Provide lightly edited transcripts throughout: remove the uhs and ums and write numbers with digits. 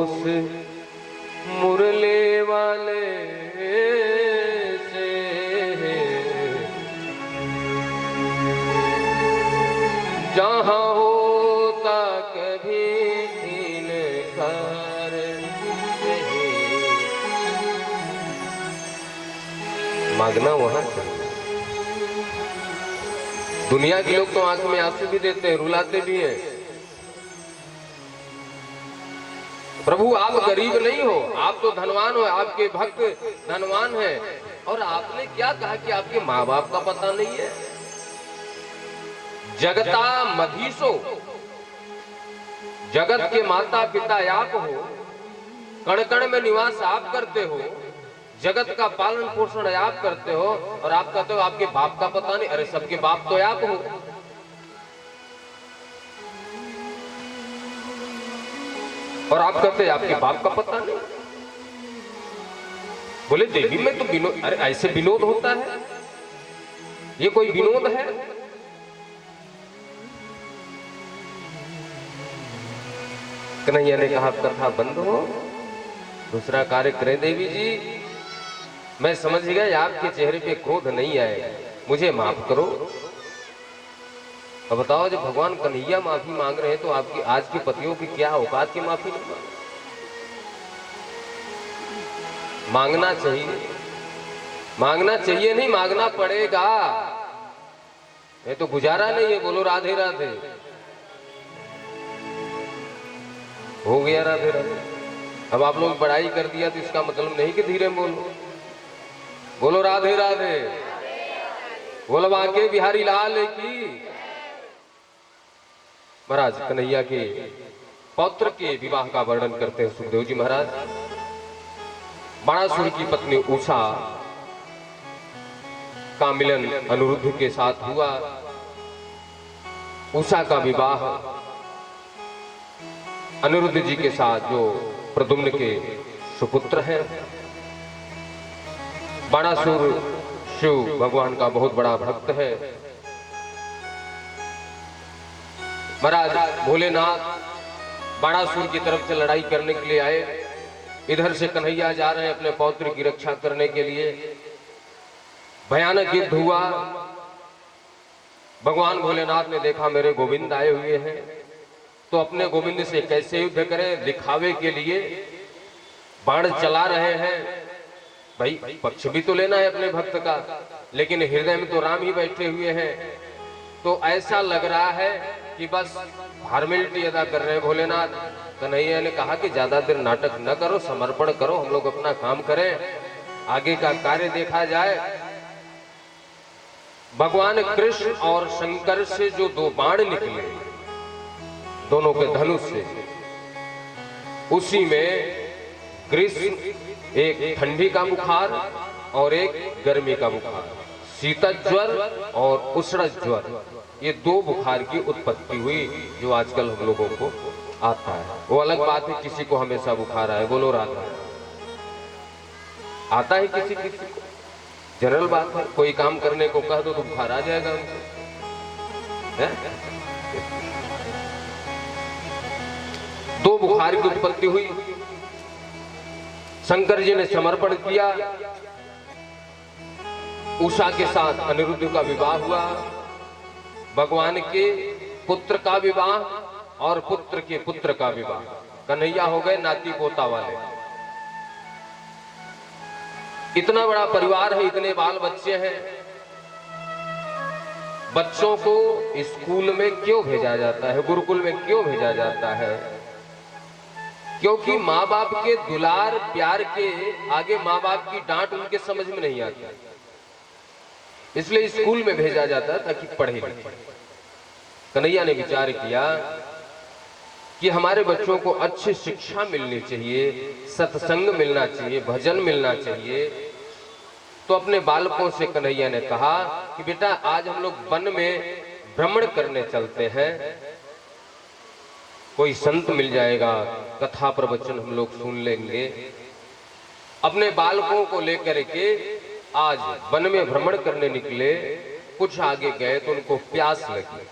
उस मुरली वाले से जहाँ होता कभी इनकार नहीं, मांगना वहां से। दुनिया के लोग तो आंख में आंसू भी देते हैं, रुलाते भी हैं। प्रभु आप गरीब नहीं हो, आप तो धनवान हो, आपके भक्त धनवान हैं। और आपने क्या कहा कि आपके माँ बाप का पता नहीं है? जगता मधीसो, जगत के माता पिता आप हो, कण कण में निवास आप करते हो, जगत का पालन पोषण आप करते हो, और आप कहते हो आपके बाप का पता नहीं। अरे सबके बाप तो आप हो। और आप कहते हैं आपके बाप का पता नहीं। बोले देवी में तो विनोद, अरे ऐसे विनोद होता है? ये कोई विनोद है? कन्हैया ने कहा कथा बंद हो, दूसरा कार्य करें देवी जी। मैं समझ गया आपके चेहरे पे क्रोध नहीं आए, मुझे माफ करो। अब बताओ, जब भगवान कन्हैया माफी मांग रहे हैं तो आपकी आज के पतियों की क्या औकात की माफी नहीं मांगना चाहिए? मांगना चाहिए नहीं, मांगना पड़ेगा। ये तो गुजारा नहीं है। बोलो राधे राधे। हो गया राधे राधे। अब आप लोग बड़ाई कर दिया तो इसका मतलब नहीं कि धीरे बोलो। बोलो राधे राधे। बोलो बांके बिहारी लाल की। महाराज कन्हैया के पौत्र के विवाह का वर्णन करते हैं सुखदेव जी महाराज। बाणासुर की पत्नी उषा का मिलन अनिरुद्ध के साथ हुआ। उषा का विवाह अनिरुद्ध जी के साथ, जो प्रद्युम्न के सुपुत्र हैं। बाणासुर शिव भगवान का बहुत बड़ा भक्त है। महाराज भोलेनाथ बाणासुर की तरफ से लड़ाई करने के लिए आए। इधर से कन्हैया जा रहे हैं अपने पौत्र की रक्षा करने के लिए। भयानक युद्ध हुआ। भगवान भोलेनाथ ने देखा मेरे गोविंद आए हुए हैं, तो अपने गोविंद से कैसे युद्ध करें, दिखावे के लिए बाण चला रहे हैं। भाई पक्ष भी तो लेना है अपने भक्त का, लेकिन हृदय में तो राम ही बैठे हुए हैं। तो ऐसा लग रहा है कि बस फॉर्मेलिटी अदा कर रहे हैं भोलेनाथ। कन्हैया ने कहा कि ज्यादा देर नाटक न करो, समर्पण करो, हम लोग अपना काम करें, आगे का कार्य देखा जाए। भगवान कृष्ण और शंकर से जो दो बाण निकले, दोनों के धनुष से, उसी में कृष्ण एक ठंडी का बुखार और एक गर्मी का बुखार, शीतल ज्वर और उष्ण ज्वर, ये दो बुखार की उत्पत्ति हुई जो आजकल हम लोगों को आता है। वो अलग बात है किसी को हमेशा बुखार आए। बोलो राधा। आता है किसी किसी को, जनरल बात है। कोई काम करने को कह दो तो बुखार आ जाएगा उनको। दो बुखार की उत्पत्ति हुई। शंकर जी ने समर्पण किया। उषा के साथ अनिरुद्ध का विवाह हुआ। भगवान के पुत्र का विवाह और पुत्र के पुत्र का विवाह। कन्हैया हो गए नाती पोता वाले। इतना बड़ा परिवार है, इतने बाल बच्चे हैं। बच्चों को स्कूल में क्यों भेजा जाता है, गुरुकुल में क्यों भेजा जाता है? क्योंकि माँ बाप के दुलार प्यार के आगे माँ बाप की डांट उनके समझ में नहीं आती, इसलिए स्कूल में भेजा जाता है ताकि पढ़े लिखे। कन्हैया ने विचार किया कि हमारे बच्चों को अच्छी शिक्षा मिलनी चाहिए, सत्संग मिलना चाहिए, भजन मिलना चाहिए। तो अपने बालकों से कन्हैया ने कहा कि बेटा आज हम लोग वन में भ्रमण करने चलते हैं, कोई संत मिल जाएगा, कथा प्रवचन हम लोग सुन लेंगे। अपने बालकों को लेकर के आज वन में भ्रमण करने निकले। कुछ आगे गए तो उनको प्यास लगी।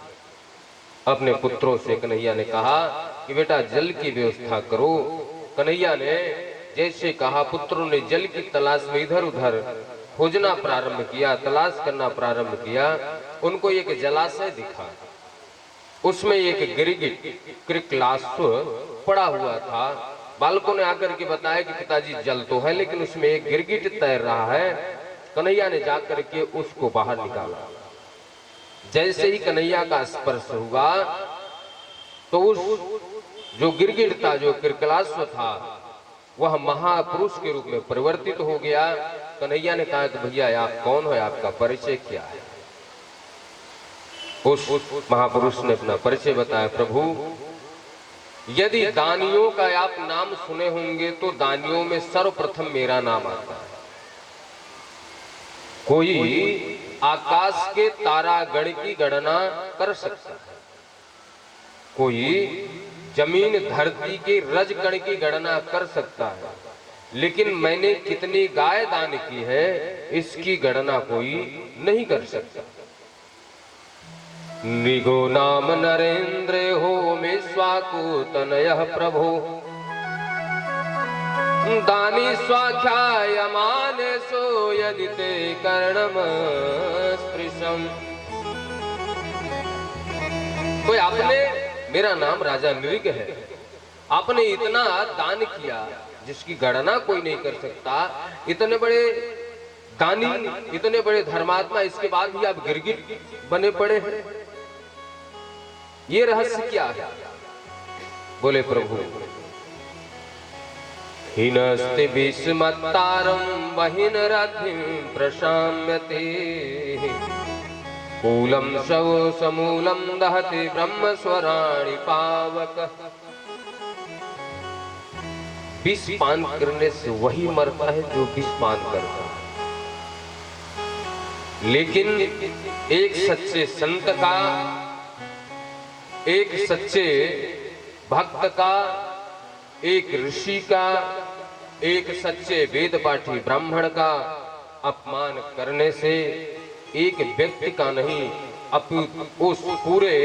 अपने पुत्रों से कन्हैया ने कहा कि बेटा जल की व्यवस्था करो। कन्हैया ने जैसे कहा, पुत्रों ने जल की तलाश में इधर उधर खोजना प्रारंभ किया, तलाश करना प्रारंभ किया। उनको एक जलाशय दिखा, उसमें एक गिरगिट कृकलास्व पड़ा हुआ था। बालकों ने आकर के बताया कि पिताजी जल तो है, लेकिन उसमें एक गिरगिट तैर रहा है। कन्हैया ने जाकर के उसको बाहर निकाला। जैसे ही कन्हैया का स्पर्श हुआ तो उस जो गिरगिट था, जो कृकलास्व था, वह महापुरुष के रूप में परिवर्तित हो गया। कन्हैया ने कहा कि भैया आप कौन हो, आपका परिचय क्या है? उस महापुरुष ने अपना परिचय बताया। प्रभु, यदि दानियों का आप नाम सुने होंगे तो दानियों में सर्वप्रथम मेरा नाम आता है। कोई आकाश के तारागण की गणना कर सकता है, कोई जमीन धरती के रजकण की गणना कर सकता है, लेकिन मैंने कितनी गाय दान की है इसकी गणना कोई नहीं कर सकता। नृगो नाम नरेंद्र हो में स्वाकु तनयः प्रभो, दानी स्वाख्यायमान सो यदि ते कर्णम स्पृशम। तो आपने, मेरा नाम राजा नृग है, आपने इतना दान किया जिसकी गणना कोई नहीं कर सकता। इतने बड़े दानी, इतने बड़े धर्मात्मा, इसके बाद भी आप गिरगिट बने पड़े हैं। ये रहस्य क्या है? बोले प्रभु, हिनस्ति भीष्मत्तारं वहिन रथिं प्रशाम्यते, कूलं शव समूलं दहति ब्रह्म स्वराणि पावक। विष पान करने से वही मरता है जो विष पान करता है, लेकिन एक सच्चे संत का, एक सच्चे भक्त का, एक ऋषि का, एक सच्चे वेद पाठी ब्राह्मण का अपमान करने से एक व्यक्ति का नहीं, अपितु उस पूरे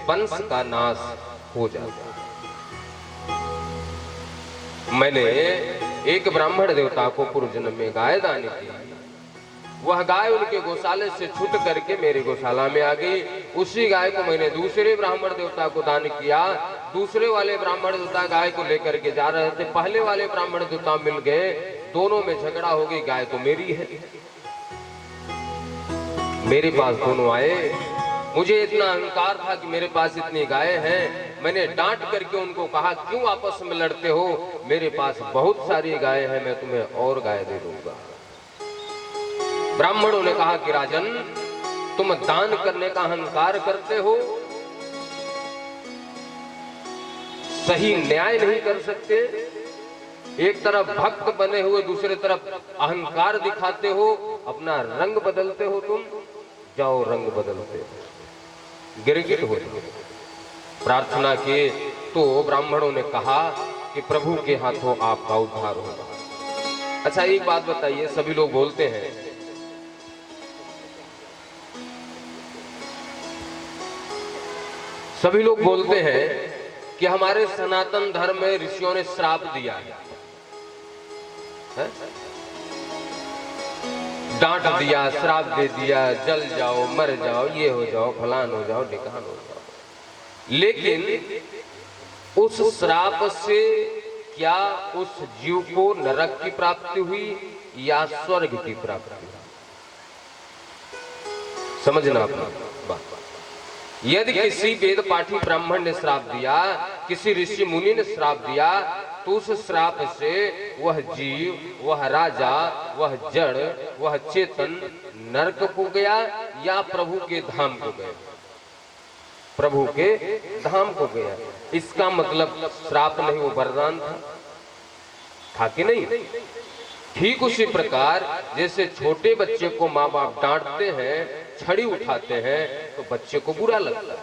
वंश का नाश हो जाता है। मैंने एक ब्राह्मण देवता को पूर्व जन्म में गाय दान की, वह गाय उनके गौशाले से छूट करके मेरे गौशाला में आ गई। उसी गाय को मैंने दूसरे ब्राह्मण देवता को दान किया। दूसरे वाले ब्राह्मण देवता गाय को लेकर के जा रहे थे, पहले वाले ब्राह्मण देवता मिल गए, दोनों में झगड़ा हो गई, गाय तो मेरी है। मेरे पास दोनों आए, मुझे इतना अहंकार था कि मेरे पास इतनी गाय हैं। मैंने डांट करके उनको कहा, क्यों आपस में लड़ते हो, मेरे पास बहुत सारी गाय हैं, मैं तुम्हें और गाय दे दूंगा। ब्राह्मणों ने कहा कि राजन, तुम दान करने का अहंकार करते हो, सही न्याय नहीं कर सकते। एक तरफ भक्त बने हुए, दूसरी तरफ अहंकार दिखाते हो, अपना रंग बदलते हो। तुम जाओ रंग बदलते हो, गिरगिट हो जाओ। प्रार्थना किए तो ब्राह्मणों ने कहा कि प्रभु के हाथों आपका उद्धार होगा। अच्छा एक बात बताइए, सभी लोग बोलते हैं, सभी लोग बोलते हैं कि हमारे सनातन धर्म में ऋषियों ने श्राप दिया है? डांट दिया, श्राप दे दिया, जल जाओ, मर जाओ, ये हो जाओ, फलान हो जाओ, ढिकान हो जाओ। लेकिन उस श्राप से क्या उस जीव को नरक की प्राप्ति हुई या स्वर्ग की प्राप्ति हुई? समझना अपना बात। यदि किसी वेद पाठी ब्राह्मण ने श्राप दिया, किसी ऋषि मुनि ने श्राप दिया, तो उस श्राप से वह जीव, वह राजा, वह जड़, वह चेतन नरक को गया या प्रभु के धाम को गया? प्रभु के धाम को गया। इसका मतलब श्राप नहीं, वो वरदान था कि नहीं? ठीक उसी प्रकार जैसे छोटे बच्चे को माँ बाप डांटते हैं, छड़ी उठाते हैं, तो बच्चे को बुरा लगता है,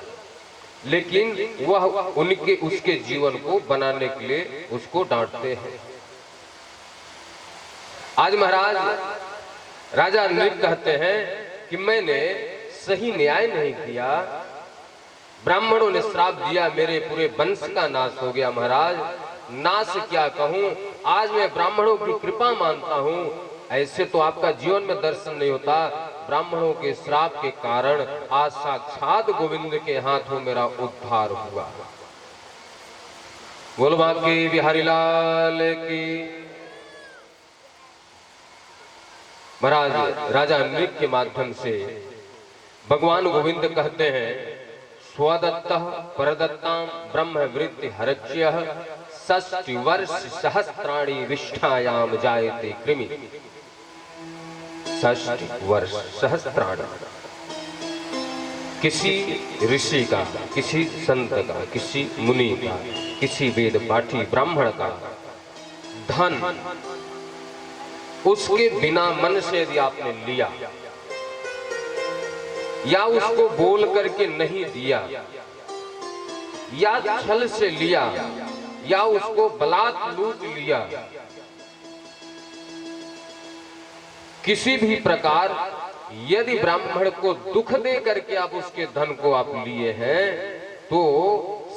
लेकिन वह उनके उसके जीवन को बनाने के लिए उसको डांटते हैं। आज महाराज राजा नृग कहते हैं कि मैंने सही न्याय नहीं किया, ब्राह्मणों ने श्राप दिया, मेरे पूरे वंश का नाश हो गया। महाराज नाश क्या कहूं, आज मैं ब्राह्मणों की कृपा मानता हूं। ऐसे तो आपका जीवन में दर्शन नहीं होता। ब्राह्मणों के श्राप के कारण आज साक्षात गोविंद के हाथों मेरा उद्धार हुआ। बोल बांके बिहारी लाल की। महाराज राजा नृप के माध्यम से भगवान गोविंद कहते हैं, स्वदत्तः परदत्तां ब्रह्म वृत्ति हरच्यः षष्टि वर्ष सहस्त्राणि विष्ठायाम जायते कृमि। षष्टि वर्ष सहस्त्राणि, किसी ऋषि का, किसी संत का, किसी मुनि का, किसी वेद पाठी ब्राह्मण का धन उसके बिना मन से यदि आपने लिया या उसको बोल करके नहीं दिया या छल से लिया या उसको बलात् लूट लिया, किसी भी प्रकार यदि ब्राह्मण को दुख दे करके आप उसके धन को आप लिए हैं तो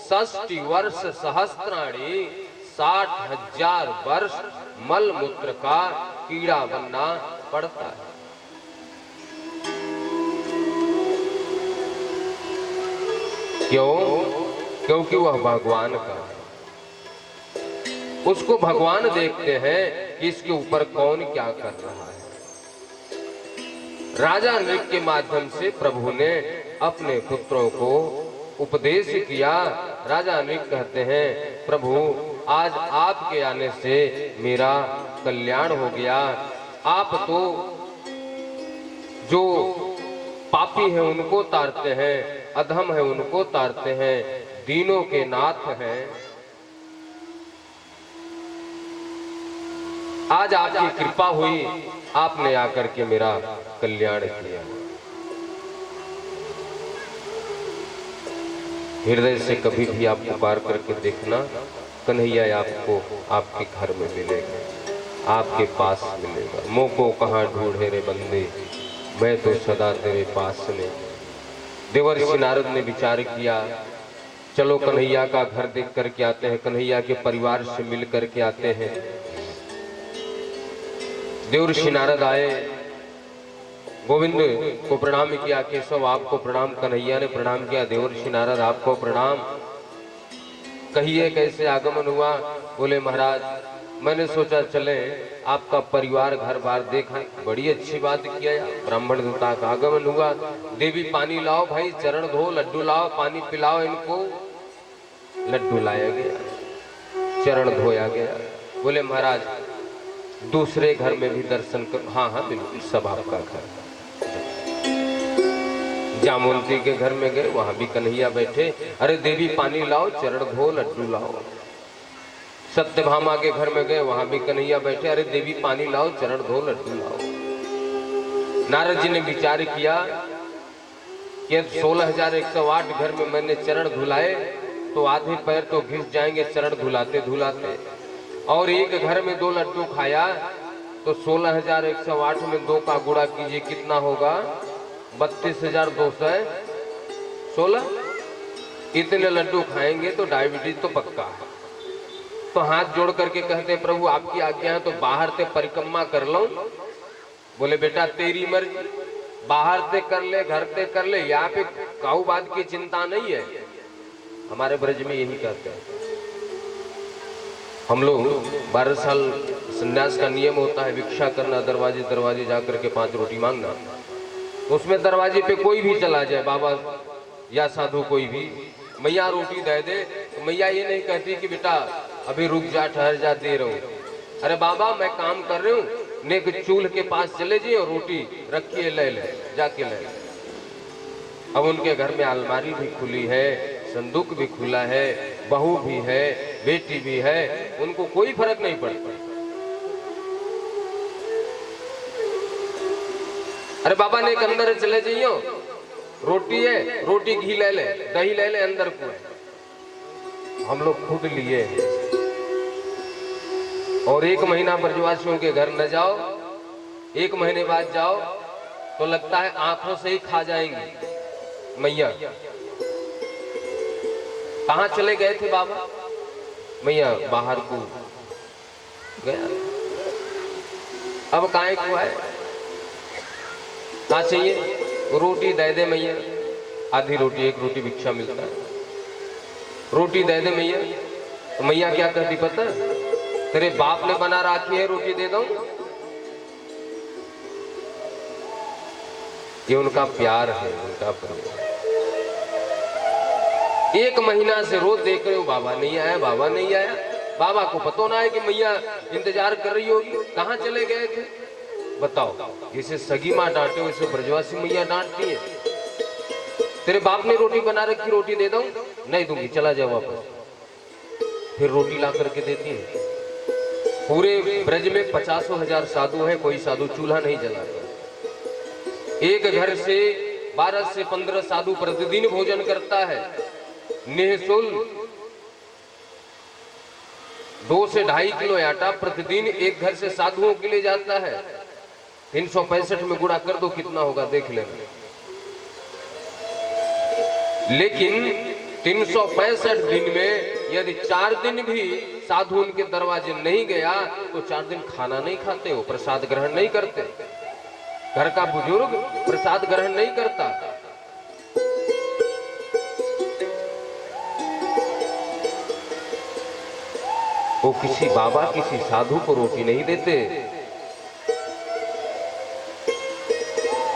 षष्टि वर्ष सहस्त्राणि 60,000 वर्ष मल मूत्र का कीड़ा बनना पड़ता है। क्यों? क्योंकि वह भगवान का है। उसको भगवान देखते हैं कि इसके ऊपर कौन क्या कर रहा है। राजा नृप के माध्यम से प्रभु ने अपने पुत्रों को उपदेश किया। राजा नृप कहते हैं, प्रभु आज आपके आने से मेरा कल्याण हो गया। आप तो जो पापी हैं उनको तारते हैं, अधम है उनको तारते हैं, दीनों के नाथ हैं। आज आपकी कृपा हुई, आपने आकर के मेरा कल्याण किया। हृदय से कभी भी आप पुकार करके देखना, कन्हैया आपको आपके घर में मिलेगा, आपके पास मिलेगा। मोको कहाँ ढूंढे रे बंदे, मैं तो सदा तेरे पास में। देवर्षि नारद ने विचार किया, चलो कन्हैया का घर देख करके आते हैं, कन्हैया के परिवार से मिल करके आते हैं। देवर्षि नारद आए, गोविंद को प्रणाम किया। केशव आपको प्रणाम। कन्हैया ने प्रणाम किया। देवर्षि नारद आपको प्रणाम। कहिए कैसे आगमन हुआ? बोले महाराज मैंने सोचा चले आपका परिवार घर बार देखा, बड़ी अच्छी बात किया यार। ब्राह्मण देवता का आगमन हुआ। देवी पानी लाओ भाई, चरण धो, लड्डू लाओ, पानी पिलाओ इनको। लड्डू लाया गया, चरण धोया गया। बोले महाराज दूसरे घर में भी दर्शन करो। हाँ हाँ बिल्कुल, सब आपका घर। जामुनती के घर में गए, वहां भी कन्हैया बैठे। अरे देवी पानी लाओ, चरण धो, लड्डू लाओ। सत्यभामा के घर में गए, वहां भी कन्हैया बैठे। अरे देवी पानी लाओ, चरण धो, लड्डू लाओ। नारद जी ने विचार किया कि 16,108 घर में मैंने चरण धुलाए तो आधे पैर तो घिस जाएंगे चरण धुलाते धुलाते, और एक घर में 2 लड्डू खाया तो 16,108 में 2 का गुणा कीजिए कितना होगा? 32,216। इतने लड्डू खाएंगे तो डायबिटीज तो पक्का है। तो हाथ जोड़ करके कहते हैं, प्रभु आपकी आज्ञा है तो बाहर से परिक्रमा कर लो। बोले बेटा तेरी मर्जी, बाहर से कर ले, घर से कर ले, यहाँ पे काऊ बात की चिंता नहीं है। हमारे ब्रज में यही कहते हैं। हम लोग 12 साल संन्यास का नियम होता है, भिक्षा करना, दरवाजे दरवाजे जाकर के 5 रोटी मांगना। उसमें दरवाजे पे कोई भी चला जाए, बाबा या साधु कोई भी, मैया रोटी दे दे तो मैया ये नहीं कहती कि बेटा अभी रुक जा, ठहर जा, दे रहा हूं। अरे बाबा मैं काम कर रही हूँ, नेक चूल्हे के पास चले जाइए और रोटी रखिए, ले ले, जाके ले। अब उनके घर में अलमारी भी खुली है, संदूक भी खुला है, बहू भी है, बेटी भी है, उनको कोई फर्क नहीं पड़ता। अरे बाबा ने एक अंदर चले जाइयो, रोटी है, रोटी घी ले ले, दही ले ले, अंदर को हम लोग खुद लिए। और 1 महीना ब्रजवासियों के घर न जाओ, 1 महीने बाद जाओ तो लगता है आंखों से ही खा जाएंगे मैया। कहां चले गए थे बाबा? मैया बाहर को गया। अब काहे को है, कहाँ चाहिए, रोटी दे दे मैया, आधी रोटी, एक रोटी भिक्षा मिलता है, रोटी दे दे मैया। तो मैया क्या कहती पता, तेरे बाप ने बना रखी है, रोटी दे दो। ये उनका प्यार है, उनका प्यार। एक महीना से रोज देख रहे हो, बाबा नहीं आया, बाबा नहीं आया। बाबा को पता ना है कि मैया इंतजार कर रही होगी, कहाँ चले गए थे बताओ। जैसे सगी माँ डांटे वैसे ब्रजवासी मैया डांटती है। तेरे बाप ने रोटी बना रखी, रोटी दे दो, नहीं दूंगी, चला जाओ वापस। फिर रोटी ला करके देती है। पूरे ब्रज में 50,000 साधु हैं, कोई साधु चूल्हा नहीं जलाता। एक घर से 12 से 15 साधु प्रतिदिन भोजन करता है, निःशुल्क। 2 से 2.5 किलो आटा प्रतिदिन एक घर से साधुओं के लिए जाता है। 365 में गुणा कर दो कितना होगा, देख लेना। लेकिन 365 दिन में यदि 4 दिन भी साधु उनके दरवाजे नहीं गया तो 4 दिन खाना नहीं खाते, वो प्रसाद ग्रहण नहीं करते। घर का बुजुर्ग प्रसाद ग्रहण नहीं करता। वो किसी बाबा, किसी साधु को रोटी नहीं देते।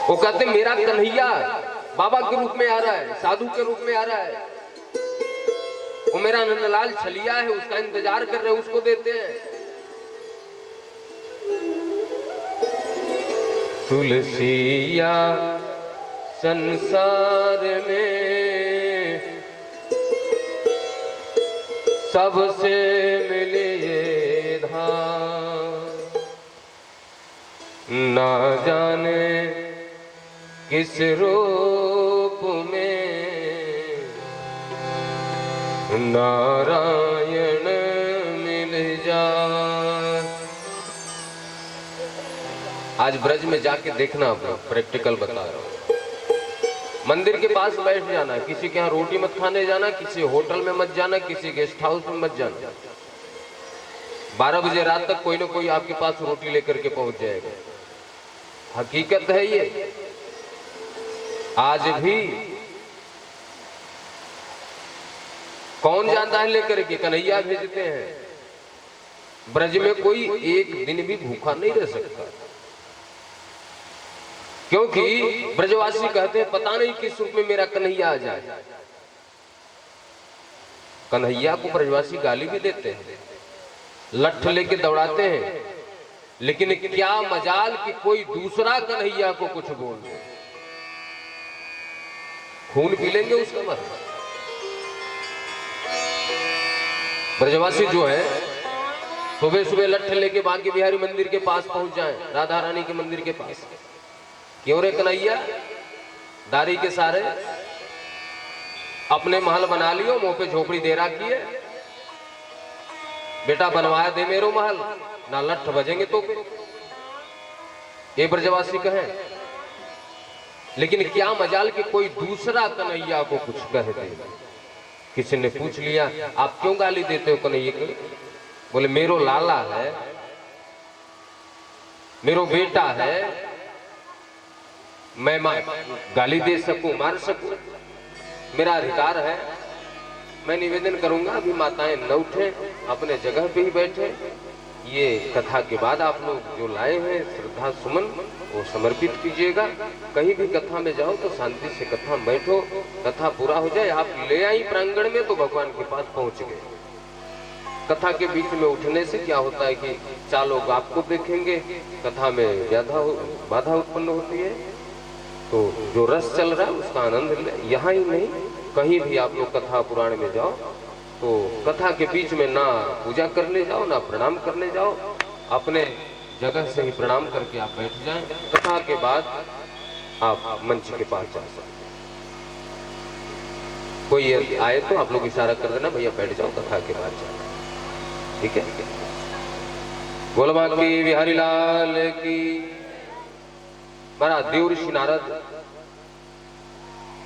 वो कहते मेरा कन्हैया बाबा के रूप में आ रहा है, साधु के रूप में आ रहा है, वो मेरा नंदलाल छलिया है, उसका इंतजार कर रहे हैं, उसको देते हैं। तुलसिया संसार में सबसे मिले ये धाम, ना जाने किस रूप में नारायण मिल जाए। आज ब्रज में जाके देखना, प्रैक्टिकल बता रहा हूं। मंदिर के पास बैठ जाना, किसी के यहाँ रोटी मत खाने जाना, किसी होटल में मत जाना, किसी गेस्ट हाउस में मत जाना। 12 बजे रात तक कोई ना कोई आपके पास रोटी लेकर के पहुंच जाएगा। हकीकत है ये। आज भी कौन जाता है लेकर के, कन्हैया भेजते हैं। ब्रज में कोई एक दिन भी भूखा नहीं रह सकता, क्योंकि ब्रजवासी कहते हैं पता नहीं किस रूप में मेरा कन्हैया आ जाए। कन्हैया को ब्रजवासी गाली भी देते हैं, लठ लेके दौड़ाते हैं, लेकिन क्या मजाल कि कोई दूसरा कन्हैया को कुछ बोल दे, खून पी लेंगे उसका मत। ब्रजवासी जो है सुबह सुबह लठ लेके बांके बिहारी मंदिर के पास पहुंच जाएं, राधा रानी के मंदिर के पास। क्यों रे कन्हैया, दारी के सारे अपने महल बना लियो, मुंह पे झोपड़ी दे रखी है, बेटा बनवाया दे मेरो महल, ना लठ बजेंगे तो ये ब्रजवासी कहे। लेकिन क्या मजाल कि कोई दूसरा कन्हैया को कुछ कह दे। किसी ने पूछ लिया आप क्यों गाली देते हो कन्हैया को? बोले मेरो लाला है, मेरो बेटा है, मैं गाली दे सकूं, मार सकूं, मेरा अधिकार है। मैं निवेदन करूंगा अभी माताएं न उठे, अपने जगह पे ही बैठे। ये कथा के बाद आप लोग जो लाए हैं श्रद्धा सुमन वो समर्पित कीजिएगा। कहीं भी कथा में जाओ तो शांति से कथा में बैठो, कथा पूरा हो जाए। आप ले आई प्रांगण में तो भगवान के पास पहुंच गए। कथा के बीच में उठने से क्या होता है कि 4 लोग आपको देखेंगे, कथा में बाधा उत्पन्न होती है। तो जो रस चल रहा है उसका आनंद ले। यहाँ ही नहीं, कहीं भी आप लोग कथा पुराण में जाओ तो कथा के बीच में ना पूजा करने जाओ ना प्रणाम करने जाओ, अपने जगह से ही प्रणाम करके आप बैठ जाएं। कथा के बाद आप मंच के पास जा सकते। कोई आए तो आप लोग इशारा कर देना, भैया बैठ जाओ, कथा के बाद जाओ, ठीक है। बोल बांके बिहारी लाल की। महाराज देव ऋषि नारद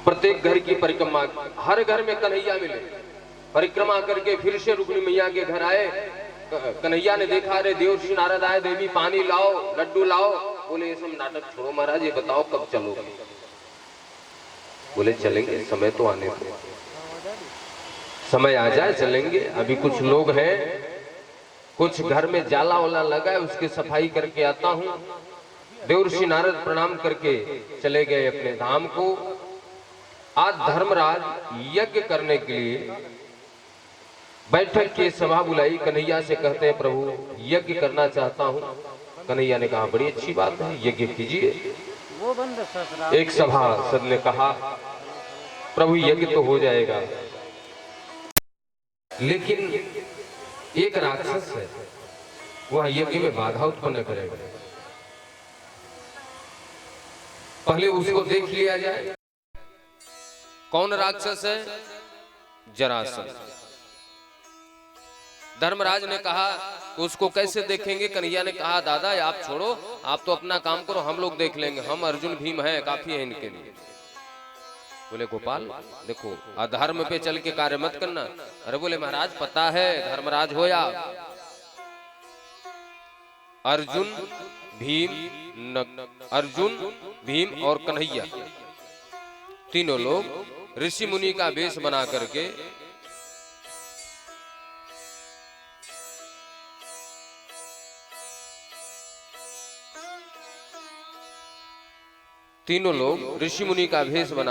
प्रत्येक घर की परिक्रमा, हर घर में कन्हैया मिले, परिक्रमा करके फिर से रुक्मिणी मैया के घर आए। कन्हैया ने देखा, अरे देवर्षि नारद आए, देवी पानी लाओ, लड्डू लाओ। बोले ये सब नाटक छोड़ो महाराज, ये बताओ कब चलोगे? बोले चलेंगे, समय तो आने दो, समय आ जाए चलेंगे। अभी कुछ लोग हैं, कुछ घर में जाला वाला लगा है, उसकी सफाई करके आता हूं। देवर्षि नारद प्रणाम करके चले गए अपने धाम को। आज धर्मराज यज्ञ करने के लिए बैठक की सभा बुलाई। कन्हैया से कहते हैं प्रभु यज्ञ करना चाहता हूं। कन्हैया ने कहा बड़ी अच्छी बात है, यज्ञ कीजिए। एक सभासद ने कहा प्रभु यज्ञ तो हो जाएगा, लेकिन एक राक्षस है, वह यज्ञ में बाधा उत्पन्न करेगा, पहले उसको देख लिया जाए। कौन राक्षस है? जरासंध। धर्मराज ने कहा उसको कैसे देखेंगे? कन्हैया ने कहा दादा आप छोड़ो, आप तो अपना काम करो, हम लोग देख लेंगे, हम अर्जुन भीम हैं, काफी है इनके लिए। बोले गोपाल देखो, अधर्म पे चल के कार्य मत करना। अरे बोले महाराज पता है धर्मराज हो या अर्जुन भीम और कन्हैया तीनों लोग ऋषि मुनि का वेश बना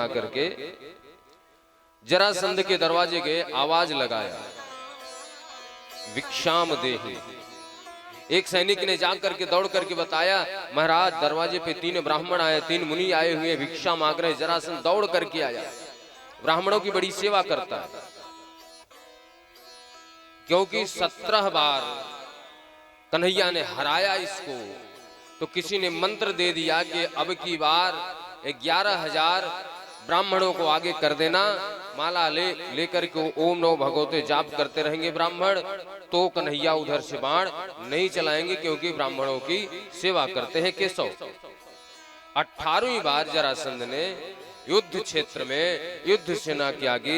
करके जरासंध के दरवाजे के आवाज लगाया, भिक्षाम देहि। एक सैनिक ने जाकर के दौड़ करके बताया महाराज दरवाजे पे 3 ब्राह्मण आए, 3 मुनि आए हुए, भिक्षा मांग रहे। जरासंध दौड़ करके आया, ब्राह्मणों की बड़ी सेवा करता है, क्योंकि 17 बार कन्हैया ने हराया इसको, तो किसी ने मंत्र दे दिया कि अब की बार 11,000 ब्राह्मणों को आगे कर देना। माला लेकर के ओम नमो भगवते जाप करते रहेंगे ब्राह्मण, तो कन्हैया उधर से बाण नहीं चलाएंगे, क्योंकि ब्राह्मणों की सेवा करते हैं केशव। 18वीं बार जरासंध ने युद्ध क्षेत्र में युद्ध सेना के आगे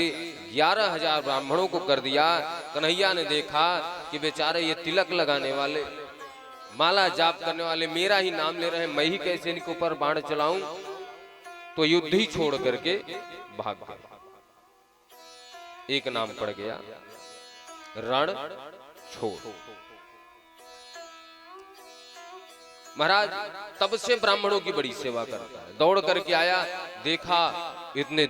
11,000 ब्राह्मणों को कर दिया। कन्हैया ने देखा कि बेचारे ये तिलक लगाने वाले, माला जाप करने वाले मेरा ही नाम ले रहे हैं, मैं ही कैसे इनके ऊपर बाण चलाऊं? तो युद्ध ही छोड़ करके भाग गए। एक नाम पड़ गया रण छोड़। महाराज तब से ब्राह्मणों की बड़ी सेवा करता है। दौड़ करके आया, देखा इतने